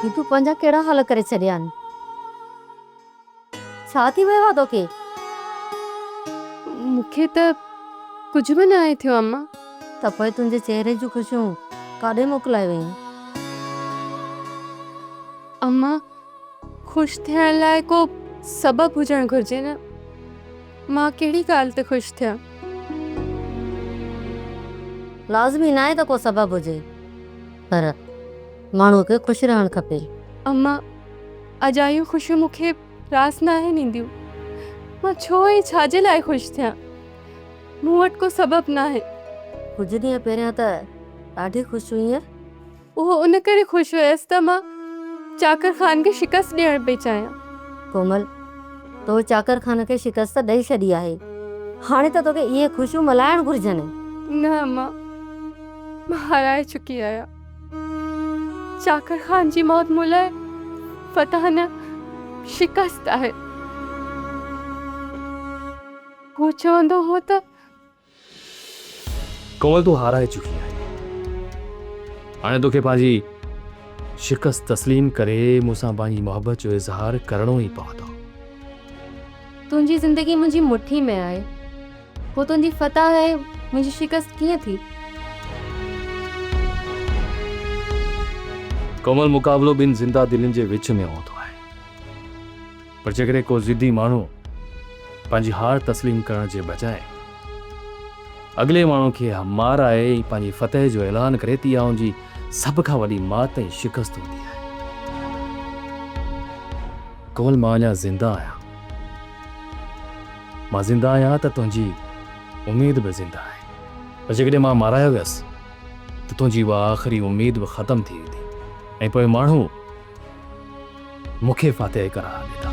कि तू पंजा केड़ा हाल करे छड़िया आहिनि? छा थी वियो आहे तोखे? मूंखे त कुझु बि न आहे थियो अम्मा। त पोइ तुंहिंजे चेहरे जूं ख़ुशियूं काॾे मोकिलाए वयूं? अम्मा, ख़ुशि थियण लाइ को सबबु हुजणु घुरिजे न। मां कहिड़ी ॻाल्हि ते ख़ुशि थियां? लाज़मी न आहे त को सबबु हुजे, पर माण्हूअ खे ख़ुशि रहणु खपे। अम्मा, अजायूं ख़ुशियूं मूंखे रास न आहिनि ईंदियूं। मां छो ऐं छाजे लाइ ख़ुशि थियां? मूं वटि को सबबु न आहे। कुझु ॾींहं पहिरियां त ॾाढी ख़ुशि हुईं। उहो उन करे ख़ुशि हुयसि त मां चाकर ख़ान खे शिकस्त ॾियणु पई चाहियां। कोमल, तो चाकर ख़ान खे शिकस्त ॾेई छॾी आहे। हाणे त तोखे इहे ख़ुशियूं मल्हाइणु घुरिजनि। न अम्मा, मां हाराए चुकी आहियां। चाकर ख़ान जी मौत मूं लाइ फतह न शिकस्त आहे। हू चवंदो हो त कोमल तूं हाराए चुकी आहे। हाणे तोखे पंहिंजी शिकस्त तस्लीम करे मूंसां पंहिंजी मोहबत जो इज़हार करणो ई पवंदो। तुंहिंजी ज़िंदगी मुंहिंजी मुट्ठी में आहे। पोइ तुंहिंजी फतह आहे, मुंहिंजी शिकस्त कीअं थी? कोमल, मुक़ाबलो ॿिनि ज़िंदा दिलनि जे विच में हूंदो आहे। पर जेकॾहिं को ज़िद्दी माण्हू पंहिंजी हार तस्लीम करण जे बजाए अॻिले माण्हू खे मार आहे ऐं पंहिंजी फतह जो ऐलान करे थी, या उनजी सभ खां वॾी मात ऐं शिकस्त हूंदी आहे। कोमल, मां अञा ज़िंदा आहियां। मां ज़िंदा आहियां त तुंहिंजी उमेद बि ज़िंदा आहे। पर जेकॾहिं मां मारायो वियसि त तुंहिंजी उहा आख़िरी उमेद बि ख़तमु थी वेंदी ऐं पोइ माण्हू मूंखे फातिह करार ॾींदा।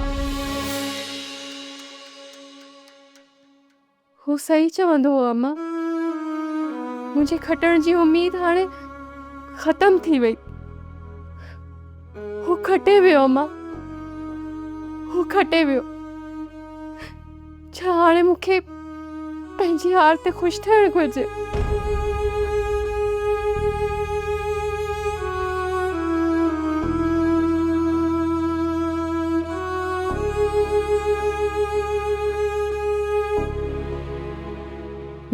हू सही चवंदो हो अम्मा। मुंहिंजे खटण जी उमेद हाणे ख़तम थी वई। हू खटे वियो अम्मा, हू खटे वियो। छा हाणे मूंखे पंहिंजी हार ते ख़ुशि थियणु घुरिजे?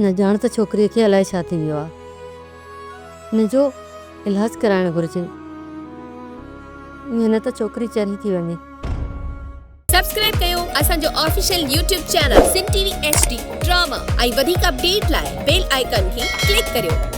न ॼाण त छोकिरीअ खे अलाए छा थी वियो आहे। हिनजो इलाजु कराइणु घुरिजे। ईअं न त छोकिरी चरी थी वञे। सब्सक्राइब कयो असांजो official YouTube channel Singh TV HD drama ऐं वधीक अपडेट लाइ बेल आइकन खे क्लिक करियो।